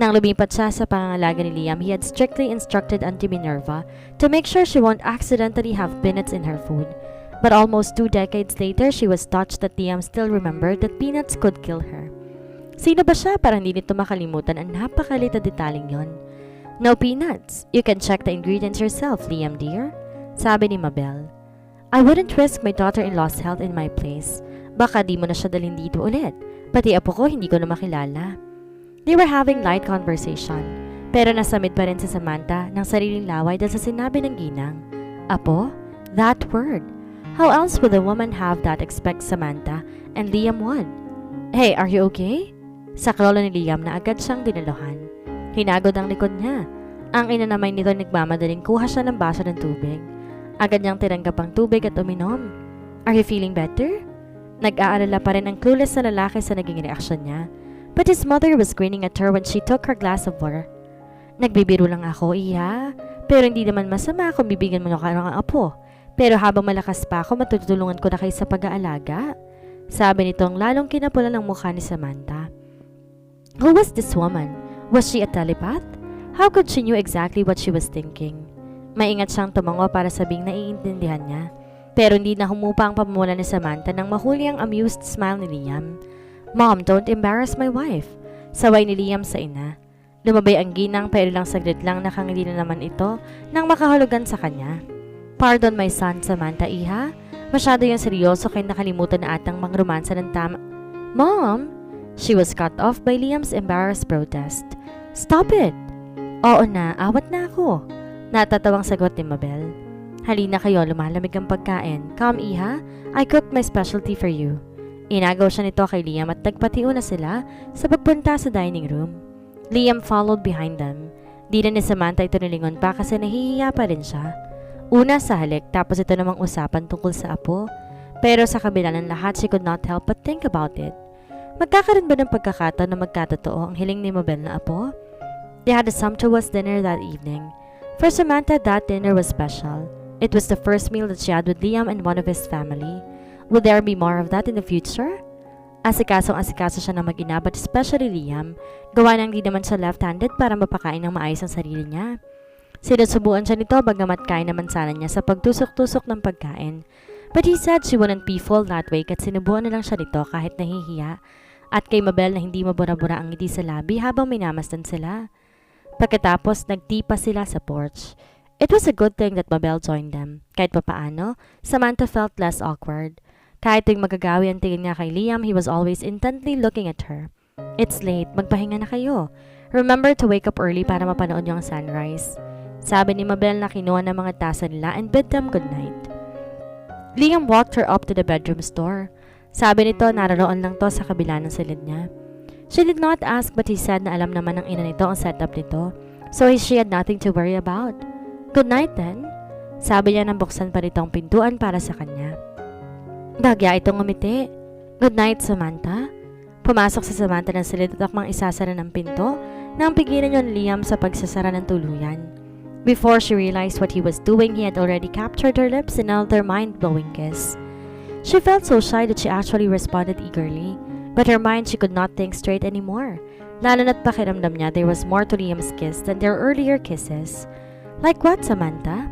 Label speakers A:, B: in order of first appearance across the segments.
A: Nang lumipat siya sa pangangalaga ni Liam, he had strictly instructed Auntie Minerva to make sure she won't accidentally have peanuts in her food. But almost 2 decades later, she was touched that Liam still remembered that peanuts could kill her. Sino ba siya para hindi nito makalimutan ang napakalit na detaling yon? No peanuts. You can check the ingredients yourself, Liam dear. Sabi ni Mabel. I wouldn't risk my daughter-in-law's health in my place. Baka di mo na siya dalhin dito ulit. Pati apo ko hindi ko na makilala. They were having light conversation. Pero nasamid pa rin si Samantha ng sariling laway dahil sa sinabi ng ginang. Apo? That word. How else would a woman have that except Samantha and Liam would? Hey, are you okay? Sa klolo ni Liam na agad siyang dinaluhan. Hinagod ang likod niya. Ang ina naman nito nagmamadaling kuha siya ng baso ng tubig. Agad niyang tinanggap ang tubig at uminom. Are you feeling better? Nag-aalala pa rin ang clueless na lalaki sa naging reaksyon niya. But his mother was grinning at her when she took her glass of water. Nagbibiro lang ako, iya. Pero hindi naman masama kung bibigyan mo ng apo. Pero habang malakas pa ako, matutulungan ko na kayo sa pag-aalaga. Sabi nitong lalong kinapula ng mukha ni Samantha. Who was this woman? Was she a telepath? How could she knew exactly what she was thinking? Maingat siyang tumango para sabing naiintindihan niya. Pero hindi na humupa ang pamumula ni Samantha nang mahuli ang amused smile ni Liam. Mom, don't embarrass my wife. Saway ni Liam sa ina. Lumabay ang ginang pero lang saglit lang nakangiti na naman ito nang makahulugan sa kanya. Pardon my son, Samantha, iha. Masyado yung seryoso kaya nakalimutan na atang mangromansa ng tama. Mom! She was cut off by Liam's embarrassed protest. Stop it! Oo na, awat na ako. Natatawang sagot ni Mabel. Halina kayo, lumalamig ang pagkain. Come, iha. I cooked my specialty for you. Inagaw siya nito kay Liam at nagpatiyo na sila sa pagpunta sa dining room. Liam followed behind them. Di na ni Samantha ito nilingon pa kasi nahihiya pa rin siya. Una sa halik tapos ito namang usapan tungkol sa apo. Pero sa kabila ng lahat, she could not help but think about it. Magkakaroon ba ng pagkakataon na magkatotoo ang hiling ni Mabel na apo? They had a sumptuous dinner that evening. For Samantha, that dinner was special. It was the first meal that she had with Liam and one of his family. Will there be more of that in the future? Asikasong-asikaso siya ng mag-ina but especially Liam. Gawa nang di naman siya left-handed para mapakain ng maayos ang sarili niya. Sinusubuan siya nito bagamat kain naman sana niya sa pagtusok-tusok ng pagkain. But he said she wouldn't be full that way kat sinubuan na lang siya nito kahit nahihiya. At kay Mabel na hindi mabura-bura ang ngiti sa labi habang minamasdan sila. Pagkatapos nagtipa sila sa porch. It was a good thing that Mabel joined them. Kahit papaano, Samantha felt less awkward. Kahit tuwing magagawi ang tingin niya kay Liam, he was always intently looking at her. It's late, magpahinga na kayo. Remember to wake up early para mapanood niyo ang sunrise. Sabi ni Mabel na kinuha ng mga tasa nila and bid them good night. Liam walked her up to the bedroom's door. Sabi nito naroon lang to sa kabila ng silid niya. She did not ask but he said na alam naman ng ina nito ang setup nito. So she had nothing to worry about. Good night then. Sabi niya nang buksan pa nito ang pintuan para sa kanya. Bagya itong umiti. Good night, Samantha. Pumasok si Samantha ng silid at akmang isasara ng pinto nang pigilan niyo ni Liam sa pagsasara ng tuluyan. Before she realized what he was doing, he had already captured her lips in another mind-blowing kiss. She felt so shy that she actually responded eagerly, but her mind she could not think straight anymore. Lalo na't pakiramdam niya there was more to Liam's kiss than their earlier kisses. Like what, Samantha?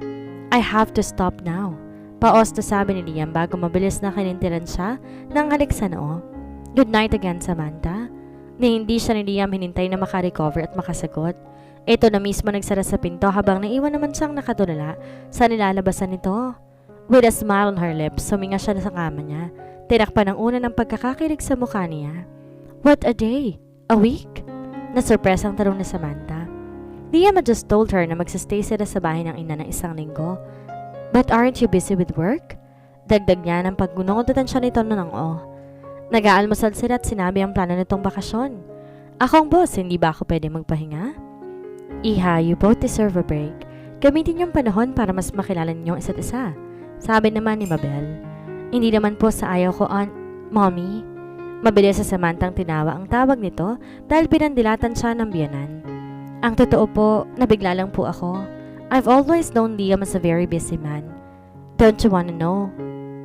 A: I have to stop now. Paos na sabi ni Liam bago mabilis na kinintilan siya ng halik sa noo. Good night again, Samantha. Ni hindi siya ni Liam hinintay na makarecover at makasagot. Ito na mismo nagsara sa pinto habang naiwan naman siyang nakatulala sa nilalabasan nito. With a smile on her lips, suminga siya sa kama niya. Tinakpan ng una ng pagkakakilig sa mukha niya. What a day? A week? Nasurpresang tanong ni Samantha. Liam had just told her na magsastay sila sa bahay ng ina ng 1 linggo. But aren't you busy with work? Dagdag niya ng paggunungutatan siya nito ng Nag-aalmusal sila at sinabi ang plano nitong bakasyon. Akong boss, hindi ba ako pwede magpahinga? Iha, you both deserve a break. Gamitin niyong panahon para mas makilala ninyong isa't isa. Sabi naman ni Mabel. Hindi naman po sa ayaw ko Mommy. Mabilis sa Samantang tinawa ang tawag nito dahil pinandilatan siya ng biyanan. Ang totoo po, nabigla lang po ako. I've always known Liam as a very busy man. Don't you wanna know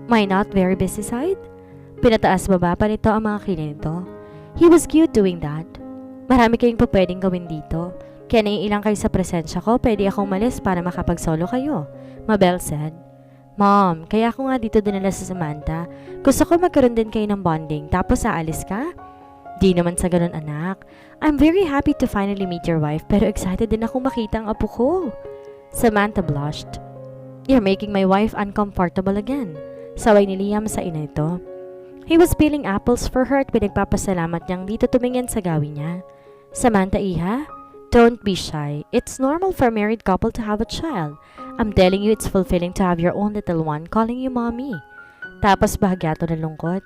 A: my not very busy side? Pinataas baba pa nito ang mga kilay nito. He was cute doing that. Marami kayong pwedeng gawin dito. Kaya naiilang kayo sa presensya ko, pwede akong malis para makapag-solo kayo, Mabel said. Mom, kaya ako nga dito dinala sa Samantha. Gusto ko magkaroon din kayo ng bonding, tapos aalis ka? Di naman sa ganun, anak. I'm very happy to finally meet your wife, pero excited din akong makita ang apo ko. Samantha blushed. You're making my wife uncomfortable again. Saway ni Liam sa ina nito. He was peeling apples for her at pinagpapasalamat niyang dito tumingin sa gawi niya. Samantha, iha, don't be shy. It's normal for a married couple to have a child. I'm telling you, it's fulfilling to have your own little one calling you mommy. Tapos bahagyato na lungkot.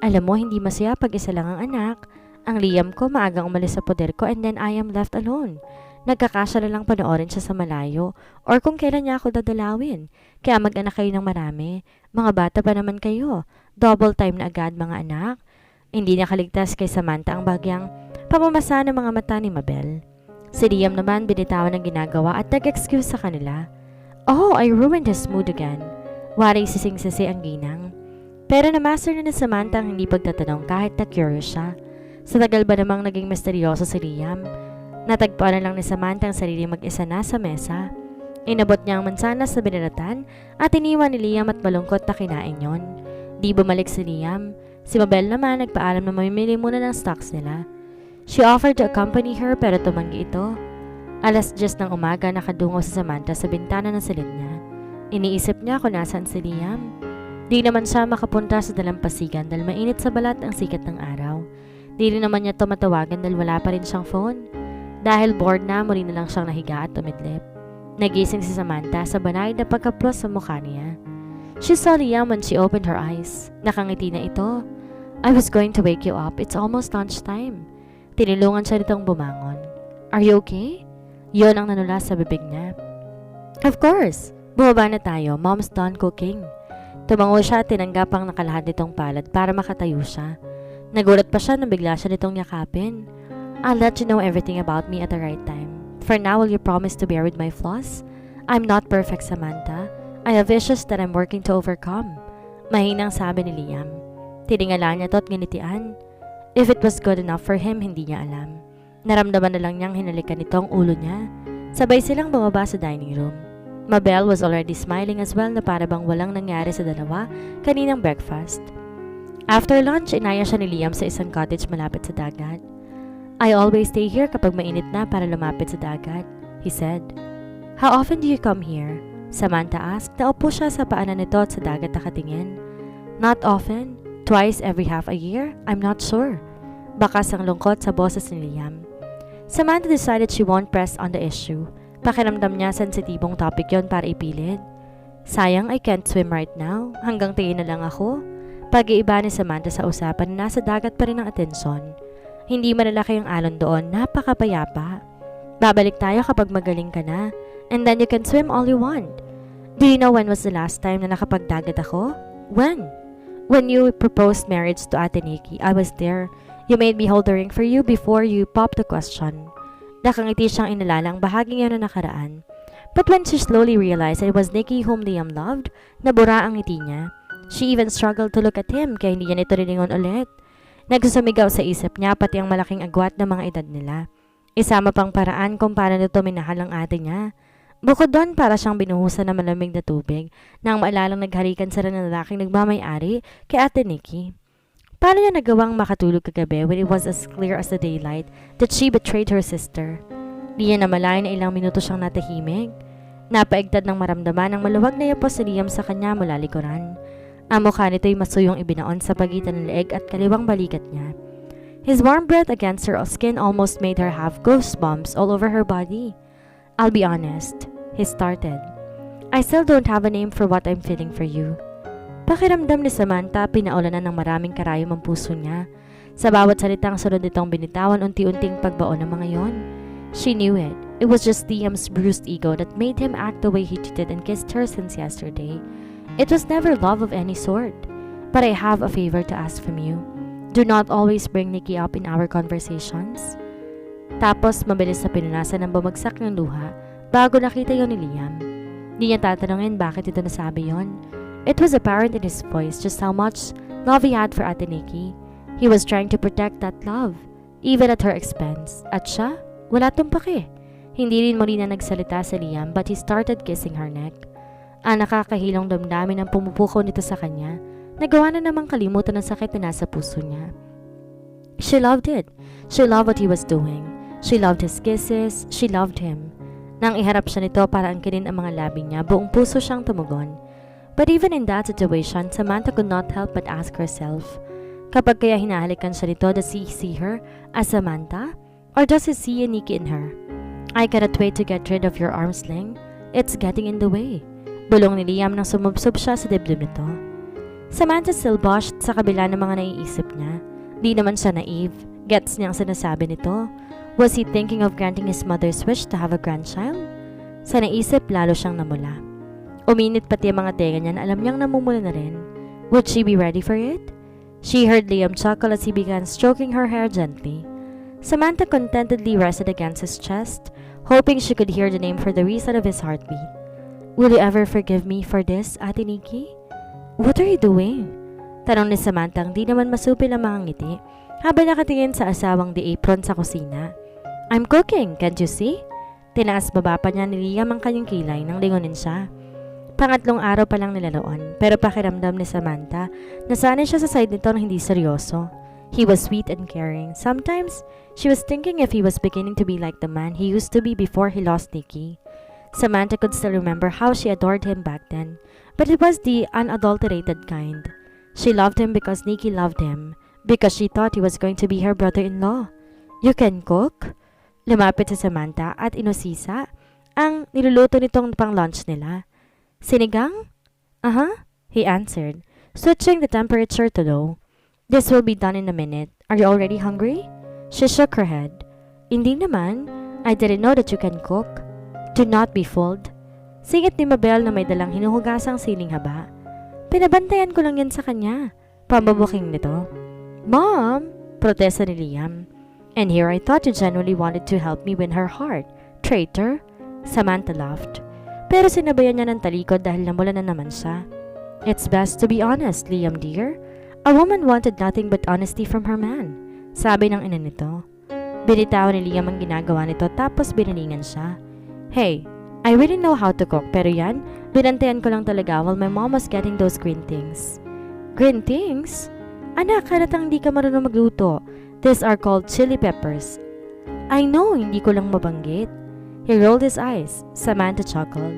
A: Alam mo, hindi masaya pag isa lang ang anak. Ang Liam ko maagang umalis sa poder ko and then I am left alone. Nagkakasya na lang panoorin siya sa malayo or kung kailan niya ako dadalawin. Kaya mag-anak kayo ng marami. Mga bata pa naman kayo. Double time na agad mga anak. Hindi nakaligtas kay Samantha ang bagyang pamamasa ng mga mata ni Mabel. Si Liam naman binitawan ng ginagawa at nag-excuse sa kanila. Oh, I ruined his mood again. Waring sising-sisi ang ginang. Pero na-master na ni Samantha ang hindi pagtatanong kahit na curious siya. Sa tagal ba namang naging misteryoso si Liam? Natagpuan na lang ni Samantha ang sarili mag-isa na sa mesa. Inabot niya ang mansanas sa binaratan at iniwan ni Liam at malungkot na kinain yon. Di bumalik si Liam. Si Mabel naman nagpaalam na mamimili muna ng stocks nila. She offered to accompany her pero tumanggi ito. Alas 10 ng umaga nakadungo si Samantha sa bintana ng silid niya. Iniisip niya kung nasaan si Liam. Di naman siya makapunta sa dalampasigan dahil mainit sa balat ang sikat ng araw. Di rin naman niya matawagan dahil wala pa rin siyang phone. Dahil bored na, muli na lang siyang nahiga at tumidlip. Nagising si Samantha sa banay na pagkaplos sa mukha niya. She saw Liam when she opened her eyes. Nakangiti na ito. I was going to wake you up. It's almost lunchtime. Tinulungan siya nitong bumangon. Are you okay? Yon ang nanula sa bibig niya. Of course. Bumaba na tayo. Mom's done cooking. Tumango siya at tinanggap ang nakalahad nitong palad para makatayo siya. Nagulat pa siya nang bigla siya nitong yakapin. I'll let you know everything about me at the right time. For now, will you promise to bear with my flaws? I'm not perfect, Samantha. I have issues that I'm working to overcome. Mahinang sabi ni Liam. Tiningala niya to at nginitian. If it was good enough for him, hindi niya alam. Naramdaman na lang niyang hinalikan nito ang ulo niya. Sabay silang bumaba sa dining room. Mabel was already smiling as well na para bang walang nangyari sa dalawa kaninang breakfast. After lunch, inaya siya ni Liam sa isang cottage malapit sa dagat. I always stay here kapag mainit na para lumapit sa dagat, he said. How often do you come here? Samantha asked. Naupo siya sa paanan nito at sa dagat nakatingin. Not often. Twice every half a year? I'm not sure. Bakas ang lungkot sa boses ni Liam. Samantha decided she won't press on the issue. Pakiramdam niya sensitibong topic yon para ipilit. Sayang, I can't swim right now. Hanggang tingin na lang ako. Pag-iiba ni Samantha sa usapan na nasa dagat pa rin ang atensyon. Hindi malalaki ang alon doon, napakapayapa. Babalik tayo kapag magaling ka na. And then you can swim all you want. Do you know when was the last time na nakapagdagat ako? When? When you proposed marriage to Ate Nikki, I was there. You made me hold the ring for you before you popped the question. Nakangiti siyang inalala ang bahagi niya na nakaraan. But when she slowly realized that it was Nikki whom Liam loved, nabura ang ngiti niya. She even struggled to look at him kaya hindi niya nito riningon ulit. Nagsusumigaw sa isip niya pati ang malaking agwat ng mga edad nila. Isama pang paraan kung paano nito minahal ang ate niya. Bukod doon para siyang binuhusan ng malamig na tubig nang maalalang nagharikan sa ng lalaking nagmamay-ari kay Ate Nikki. Paano niya nagawang makatulog kagabi when it was as clear as the daylight that she betrayed her sister? Di niya namalayan na ilang minuto siyang natahimik. Napaigtad ng maramdaman ang maluwag na yapos si Liam sa kanya mula likuran. Ang mukha nito'y masuyong ibinaon sa pagitan ng leeg at kaliwang balikat niya. His warm breath against her skin almost made her have goosebumps all over her body. I'll be honest, he started. I still don't have a name for what I'm feeling for you. Pakiramdam ni Samantha, pinaulanan ng maraming karayom ang puso niya. Sa bawat salitang sunod nitong binitawan, unti-unting pagbaon ng mga yon. She knew it. It was just Liam's bruised ego that made him act the way he cheated and kissed her since yesterday. It was never love of any sort. But I have a favor to ask from you. Do not always bring Nikki up in our conversations. Tapos mabilis na pinunasan ng bumagsak ng luha bago nakita yon ni Liam. Di niya tatanungin bakit ito nasabi yon. It was apparent in his voice just how much love he had for Ate Nikki. He was trying to protect that love. even at her expense. At siya, wala tong pake. Hindi rin muli na nagsalita si Liam but he started kissing her neck. Ang nakakahilong damdamin ang pumupukaw nito sa kanya, nagawa na namang kalimutan ang sakit na nasa puso niya. She loved it. She loved what he was doing. She loved his kisses. She loved him. Nang iharap siya nito para angkinin ang mga labi niya, buong puso siyang tumugon. But even in that situation, Samantha could not help but ask herself, kapag kaya hinahalikan siya nito, does he see her as Samantha? Or does he see a Nikki in her? I cannot wait to get rid of your arm sling. It's getting in the way. Bulong ni Liam nang sumubsob siya sa dibdib nito. Samantha still blushed sa kabila ng mga naiisip niya. Di naman siya naive. Gets niya ang sinasabi nito. Was he thinking of granting his mother's wish to have a grandchild? Sa naisip, lalo siyang namula. Uminit pati ang mga tenga niya na alam niyang namumula na rin. Would she be ready for it? She heard Liam chuckle as he began stroking her hair gently. Samantha contentedly rested against his chest, hoping she could hear the name for the reason of his heartbeat. Will you ever forgive me for this, Ate Nikki? What are you doing? Tanong ni Samantha ang di naman masupil ang mga ngiti habang nakatingin sa asawang di apron sa kusina. I'm cooking, can't you see? Tinaas baba pa niya ni Liam ang kanyang kilay nang lingunin siya. Pangatlong araw pa lang nila noon, pero pakiramdam ni Samantha na sanay siya sa side nito na hindi seryoso. He was sweet and caring. Sometimes, she was thinking if he was beginning to be like the man he used to be before he lost Nikki. Samantha could still remember how she adored him back then, but it was the unadulterated kind. She loved him because Nikki loved him, because she thought he was going to be her brother-in-law. You can cook? Lumapit si Samantha at inusisa ang niluluto nitong pang-lunch nila. Sinigang? He answered, switching the temperature to low. This will be done in a minute. Are you already hungry? She shook her head. Hindi naman. I didn't know that you can cook. Do not be fooled. Singit ni Mabel na may dalang hinuhugasang siling haba. Pinabantayan ko lang yan sa kanya. Pambabuking nito. Mom! Protesta ni Liam. And here I thought you genuinely wanted to help me win her heart. Traitor? Samantha laughed. Pero sinabayan niya ng talikod dahil namula na naman siya. It's best to be honest, Liam dear. A woman wanted nothing but honesty from her man. Sabi ng ina nito. Binitawan ni Liam ang ginagawa nito tapos binilingan siya. Hey, I really know how to cook pero yan, binantayan ko lang talaga while my mom was getting those green things. Green things? Anak, halatang hindi ka marunong magluto. These are called chili peppers. I know, hindi ko lang mabanggit. He rolled his eyes. Samantha chuckled.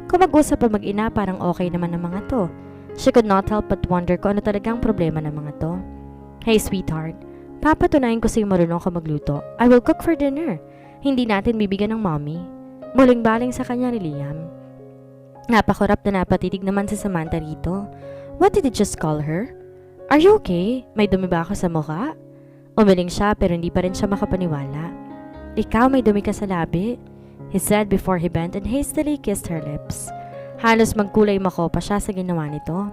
A: Kung mag-usap pa mag-ina, parang okay naman ang mga to. She could not help but wonder kung ano talagang problema ng mga to. Hey sweetheart, papatunayan ko sa'yo marunong ka magluto. I will cook for dinner. Hindi natin bibigyan ng mommy. Muling baling sa kanya ni Liam. Napakurap na napatitig naman si Samantha rito. What did you just call her? Are you okay? May dumi ba ako sa mukha? Umiling siya pero hindi pa rin siya makapaniwala. Ikaw may dumi ka sa labi, he said before he bent and hastily kissed her lips. Halos magkulay makopa siya sa ginawa nito.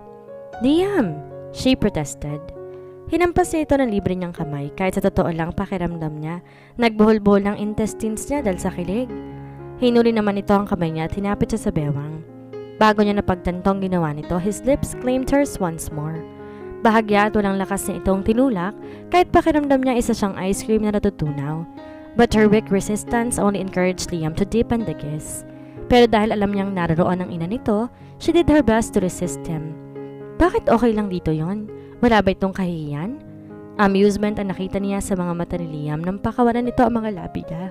A: Liam! She protested. Hinampas niya ito ng libre niyang kamay kahit sa totoo lang pakiramdam niya nagbuhol-buhol ng intestines niya dahil sa kilig. Hinuli naman ito ang kamay niya at hinapit siya sa bewang. Bago niya napagtantong ginawa nito, his lips claimed hers once more. Bahagya at walang lakas niya itong tinulak kahit pakiramdam niya isa siyang ice cream na natutunaw. But her weak resistance only encouraged Liam to deepen the kiss. Pero dahil alam niyang naroon ang ina nito, she did her best to resist him. Bakit okay lang dito yon? Wala ba itong kahihiyan? Amusement ang nakita niya sa mga mata ni Liam nang pakawalan nito ang mga labi niya.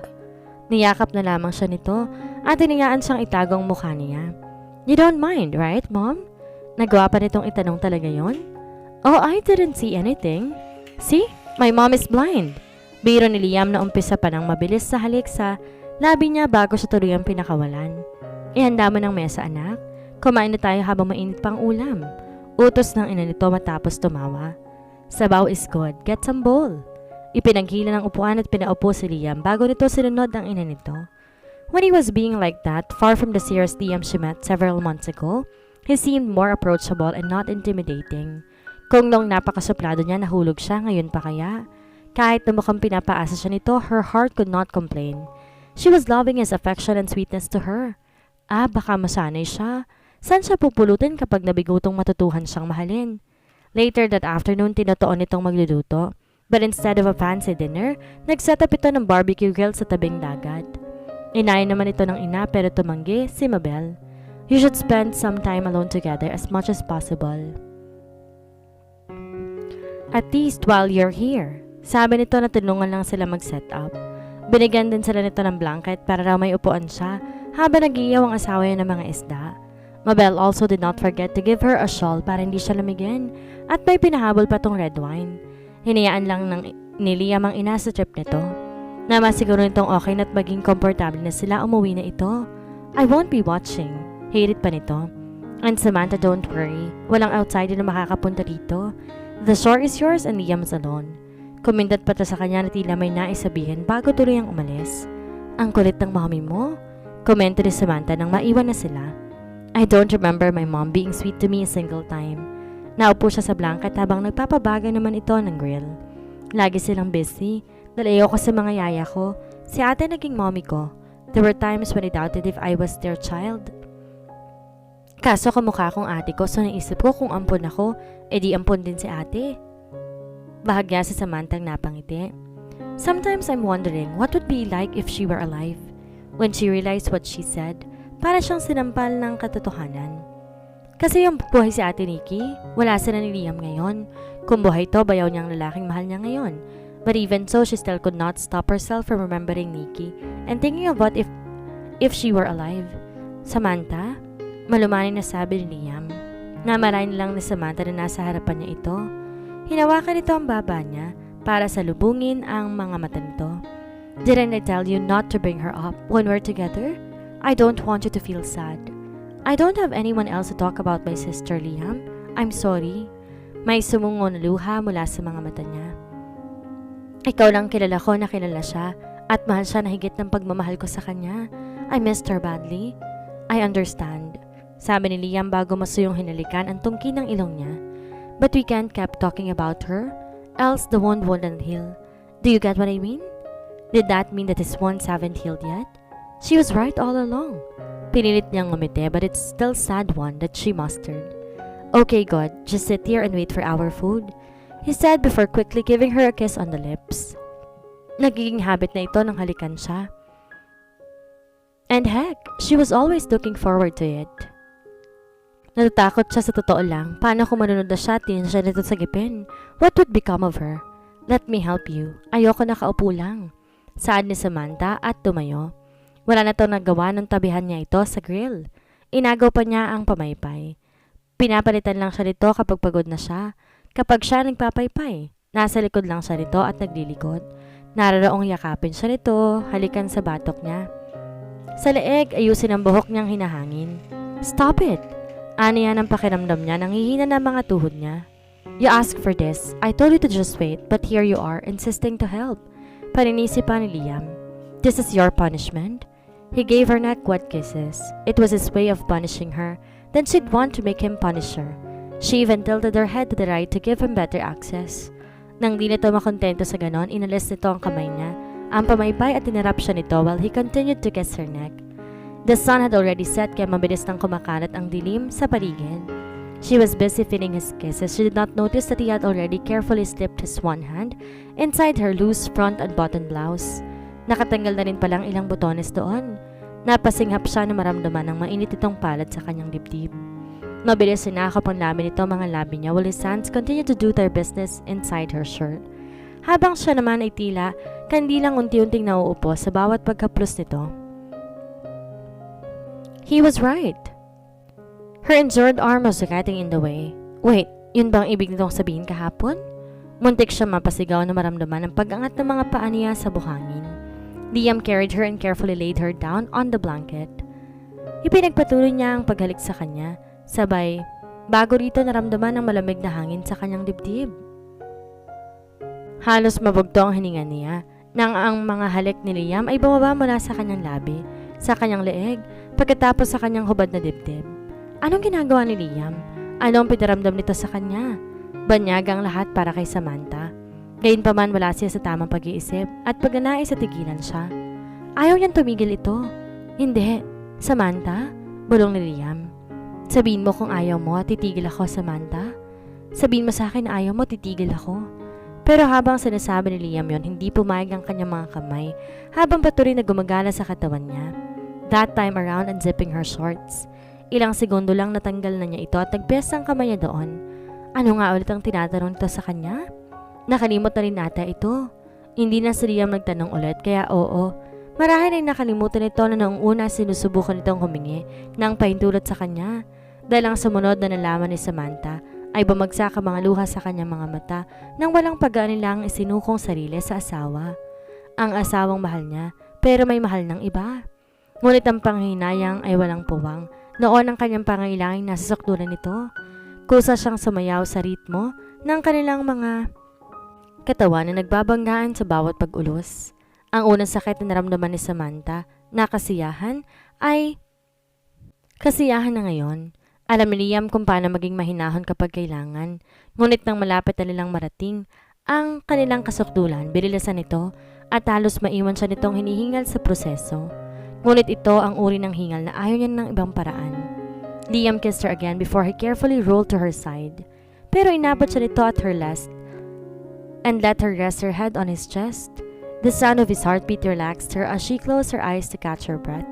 A: Niyakap na lamang siya nito at tiniyaan siyang itagong mukha niya. You don't mind, right, Mom? Nagawa pa nitong itanong talaga yon? Oh, I didn't see anything. See? My mom is blind. Biro ni Liam na umpisa pa ng mabilis sa halik sa labi niya bago siya tuluyang pinakawalan. Ihanda mo ng mesa, anak. Kumain na tayo habang mainit pang ulam. Utos ng ina nito matapos tumawa. Sabaw is good. Get some bowl. Ipinaghila ng upuan at pinaupo si Liam bago nito sinunod ang ina nito. When he was being like that, far from the serious Liam she met several months ago, he seemed more approachable and not intimidating. Kung nung napakasuplado niya nahulog siya, ngayon pa kaya? Kahit na mukhang pinapaasa siya nito, her heart could not complain. She was loving his affection and sweetness to her. Baka masanay siya. Saan siya pupulutin kapag nabigutong matutuhan siyang mahalin? Later that afternoon, tinutuon nitong magluluto. But instead of a fancy dinner, nag-set up ito ng barbecue grill sa tabing dagat. Inayon naman ito ng ina pero tumanggi si Mabel. You should spend some time alone together as much as possible. At least while you're here. Sabi nito na tulungan lang sila mag-set up. Binigyan din sila nito ng blanket para raw may upuan siya habang nag-iiyaw ang asawa niya ng mga isda. Mabel also did not forget to give her a shawl para hindi siya lamigin at may pinahabol pa tong red wine. Hinayaan lang ni Liam ang ina sa trip nito. Na masiguro nitong okay na't maging komportable na sila umuwi na ito. I won't be watching. Hirit pa nito. And Samantha, don't worry. Walang outsider na makakapunta dito. The shore is yours and Liam's alone. Kumindat pa ta sa kanya na tila may nais sabihin bago tuloy ang umalis. Ang kulit ng mommy mo. Komento ni Samantha nang maiwan na sila. I don't remember my mom being sweet to me a single time. Naupo siya sa blanket habang nagpapabaga naman ito ng grill. Lagi silang busy. Nalayo ko sa mga yaya ko. Si ate naging mommy ko. There were times when I doubted if I was their child. Kaso kamukha kong ate ko so naisip ko kung ampon ako, edi ampon din si ate. Bahagya si Samantha ang napangiti. Sometimes I'm wondering what would be like if she were alive. When she realized what she said, para siyang sinampal ng katotohanan. Kasi yung buhay si Ate Nikki, wala sila ni Liam ngayon. Kung buhay to, bayaw niyang lalaking mahal niya ngayon. But even so, she still could not stop herself from remembering Nikki and thinking of what if she were alive. Samantha? Malumanin na sabi ni Liam. Namarain lang ni Samantha na nasa harapan niya ito. Hinawakan nito ang baba niya para salubungin ang mga mata nito. Didn't I tell you not to bring her up when we're together? I don't want you to feel sad. I don't have anyone else to talk about my sister, Liam. I'm sorry. May sumungo na luha mula sa mga mata niya. Ikaw lang kilala ko na kilala siya at mahal siya na higit ng pagmamahal ko sa kanya. I missed her badly. I understand. Sabi ni Liam bago masuyong hinalikan ang tungki ng ilong niya. But we can't keep talking about her, else the wound wouldn't heal. Do you get what I mean? Did that mean that his wounds haven't healed yet? She was right all along. Pinilit niyang ngumiti but it's still sad one that she mustered. Okay, God, just sit here and wait for our food, he said before quickly giving her a kiss on the lips. Nagiging habit na ito nang halikan siya. And heck, she was always looking forward to it. Natatakot siya sa totoo lang. Paano kung manunod na siya at siya nito sa gipin? What would become of her? Let me help you. Ayoko nakaupo lang. Saad ni Samantha at tumayo. Wala na itong nagawa nung tabihan niya ito sa grill. Inagaw pa niya ang pamaypay. Pinapalitan lang siya nito kapag pagod na siya. Kapag siya nagpapaypay, nasa likod lang siya nito at naglilikod. Nararaong yakapin siya nito, halikan sa batok niya. Sa leeg, ayusin ang buhok niyang hinahangin. Stop it! Ano yan ang pakiramdam niya, nanghihina na mga tuhod niya. You asked for this. I told you to just wait, but here you are, insisting to help. Paninisi pa ni Liam. This is your punishment? He gave her neck wet kisses. It was his way of punishing her. Then she'd want to make him punish her. She even tilted her head to the right to give him better access. Nang di nito makontento sa ganon, inalis nito ang kamay niya, ang pamaypay at tinarap siya nito while he continued to kiss her neck. The sun had already set kaya mabilis nang kumakalat ang dilim sa paligid. She was busy feeling his kisses. She did not notice that he had already carefully slipped his one hand inside her loose front and button blouse. Nakatanggal na rin palang ilang butones doon. Napasinghap siya na maramdaman ng mainit itong palad sa kanyang dibdib. Mabilis sinakop ang labi nito mga labi niya while his hands continued to do their business inside her shirt. Habang siya naman ay tila, kandilang unti-unting nauupo sa bawat pagkaplos nito. He was right. Her injured arm was getting in the way. Wait, yun bang ibig nitong sabihin kahapon? Muntik siya mapasigaw na maramdaman ang pag-angat ng mga paa niya sa buhangin. Liam carried her and carefully laid her down on the blanket. Ipinagpatuloy niya ang paghalik sa kanya, sabay, bago rito naramdaman ang malamig na hangin sa kanyang dibdib. Halos mabugto ang hininga niya, nang ang mga halik ni Liam ay bumaba mula sa kanyang labi, sa kanyang leeg, pagkatapos sa kanyang hubad na dibdib. Anong ginagawa ni Liam? Anong pinaramdam nito sa kanya? Banyag ang lahat para kay Samantha. Gayunpaman wala siya sa tamang pag-iisip at pagnanais sa tigilan siya. Ayaw niyang tumigil ito. Hindi. Samantha? Bulong ni Liam. Sabihin mo kung ayaw mo at titigil ako, Samantha. Sabihin mo sa akin na ayaw mo, titigil ako. Pero habang sinasabi ni Liam yon, hindi pumayag ang kanyang mga kamay habang patuloy na gumagala sa katawan niya. That time around, unzipping her shorts. Ilang segundo lang natanggal na niya ito at nagpiyas ang kamay niya doon. Ano nga ulit ang tinatanong ito sa kanya? Nakalimot na rin ata ito. Hindi na si Liam nagtanong ulit, kaya oo. Marahil ay nakalimutan nito na noong una sinusubukan itong humingi ng pahintulot sa kanya. Dahil ang sumunod na nalaman ni Samantha ay bumagsak ang mga luha sa kanyang mga mata nang walang pag-aanilang isinukong sarili sa asawa. Ang asawang mahal niya, pero may mahal ng iba. Ngunit ang panghinayang ay walang puwang. Noon ang kanyang pangailangang nasa sakdulan nito. Kusa siyang sumayaw sa ritmo ng kanilang mga katawan na nagbabanggaan sa bawat pag-ulos. Ang unang sakit na naramdaman ni Samantha na kasiyahan ay kasiyahan na ngayon. Alam ni Liam kung paano maging mahinahon kapag kailangan. Ngunit nang malapit na nilang marating ang kanilang kasukdulan, binilasan nito at halos maiwan siya nitong hinihingal sa proseso. Ngunit ito ang uri ng hingal na ayaw niya ng ibang paraan. Liam kissed her again before he carefully rolled to her side. Pero inabot siya nito at her last and let her rest her head on his chest. The sound of his heartbeat relaxed her as she closed her eyes to catch her breath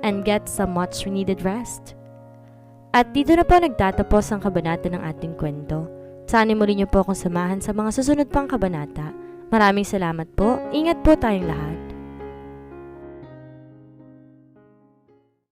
A: and get some much needed rest. At dito na po nagtatapos ang kabanata ng ating kwento. Sana muli niyo po akong samahan sa mga susunod pang kabanata. Maraming salamat po. Ingat po tayong lahat.